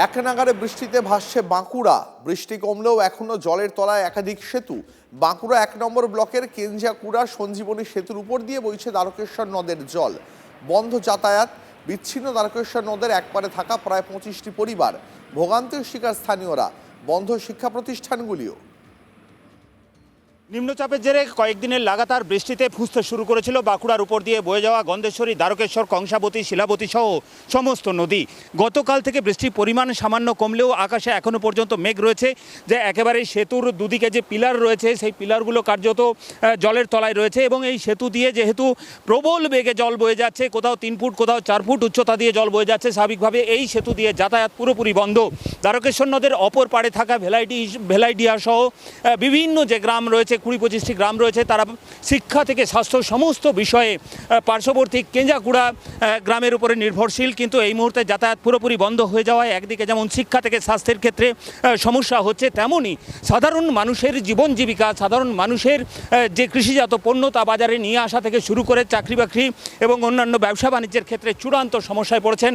এক নাগাড়ে বৃষ্টিতে ভাসছে বাঁকুড়া। বৃষ্টি কমলেও এখনো জলের তলায় একাধিক সেতু। বাঁকুড়া ১ নম্বর ব্লকের কেঞ্জাকুড়া সঞ্জীবনী সেতুর উপর দিয়ে বইছে দ্বারকেশ্বর নদের জল। বন্ধ যাতায়াত, বিচ্ছিন্ন দ্বারকেশ্বর নদের একপারে থাকা প্রায় ২৫টি পরিবার। ভোগান্তির শিকার স্থানীয়রা। বন্ধ শিক্ষা প্রতিষ্ঠানগুলিও। নিম্নচাপের জেরে কয়েকদিনের লাগাতার বৃষ্টিতে ফুঁসতে শুরু করেছিল বাঁকুড়ার উপর দিয়ে বয়ে যাওয়া গন্ধেশ্বরী, দ্বারকেশ্বর, কংসাবতী, শিলাবতী সহ সমস্ত নদী। গতকাল থেকে বৃষ্টির পরিমাণ সামান্য কমলেও আকাশে এখনও পর্যন্ত মেঘ রয়েছে, যে একেবারে সেতুর দুদিকে যে পিলার রয়েছে সেই পিলারগুলো কার্যত জলের তলায় রয়েছে এবং এই সেতু দিয়ে যেহেতু প্রবল বেগে জল বয়ে যাচ্ছে, কোথাও ৩ ফুট কোথাও ৪ ফুট উচ্চতা দিয়ে জল বয়ে যাচ্ছে, স্বাভাবিকভাবে এই সেতু দিয়ে যাতায়াত পুরোপুরি বন্ধ। দ্বারকেশ্বর নদের অপর পাড়ে থাকা ভেলাইডিয়া সহ বিভিন্ন যে গ্রাম রয়েছে, ২০-২৫টি গ্রাম রয়েছে, তারা শিক্ষা থেকে স্বাস্থ্য সমস্ত বিষয়ে পার্শ্ববর্তী কেঞ্জাকুড়া গ্রামের উপরে নির্ভরশীল। কিন্তু এই মুহূর্তে যাতায়াত পুরোপুরি বন্ধ হয়ে যাওয়ায় একদিকে যেমন শিক্ষা থেকে স্বাস্থ্যের ক্ষেত্রে সমস্যা হচ্ছে, তেমনই সাধারণ মানুষের জীবন জীবিকা, সাধারণ মানুষের যে কৃষিজাত পণ্য তা বাজারে নিয়ে আসা থেকে শুরু করে চাকরি বাকরি এবং অন্যান্য ব্যবসা বাণিজ্যের ক্ষেত্রে চূড়ান্ত সমস্যায় পড়েছেন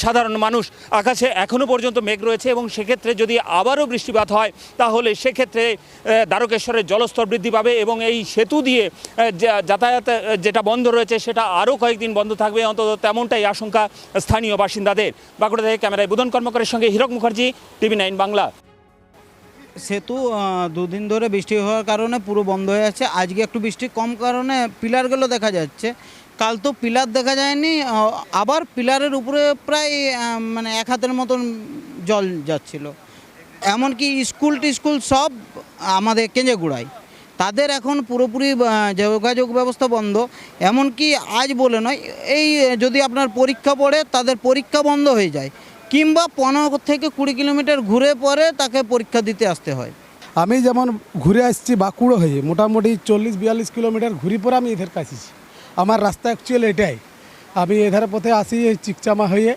সাধারণ মানুষ। আকাশে এখনও পর্যন্ত মেঘ রয়েছে এবং সেক্ষেত্রে যদি আবারও বৃষ্টিপাত হয় তাহলে সেক্ষেত্রে দ্বারকেশ্বরের জলস্তর বৃদ্ধি পাবে এবং এই সেতু দিয়ে যাতায়াত যেটা বন্ধ রয়েছে সেটা আরও কয়েকদিন বন্ধ থাকবে, অন্তত তেমনটাই আশঙ্কা স্থানীয় বাসিন্দাদের। বাঁকুড়া থেকে ক্যামেরায় বুধন কর্মকারের সঙ্গে হীরক মুখার্জি, TV9 বাংলা। সেতু দুদিন ধরে বৃষ্টি হওয়ার কারণে পুরো বন্ধ হয়ে যাচ্ছে। আজকে একটু বৃষ্টি কম কারণে পিলারগুলো দেখা যাচ্ছে, কাল তো পিলার দেখা যায়নি। আবার পিলারের উপরে প্রায় মানে ১ হাতের মতন জল যাচ্ছিল। এমনকি স্কুল সব আমাদের কেঞ্জাকুড়ায়, তাদের এখন পুরোপুরি যোগাযোগ ব্যবস্থা বন্ধ। এমনকি আজ বলে নয়, এই যদি আপনার পরীক্ষা পড়ে তাদের পরীক্ষা বন্ধ হয়ে যায়, কিংবা ১৫ থেকে ২০ কিলোমিটার ঘুরে পরে তাকে পরীক্ষা দিতে আসতে হয়। আমি যেমন ঘুরে আসছি বাঁকুড়া হয়ে, মোটামুটি ৪০-৪২ কিলোমিটার ঘুরি পরে আমি এদের কাছে। আমার রাস্তা অ্যাকচুয়ালি এটাই। আমি এধার পথে আসি চিকচামা হয়ে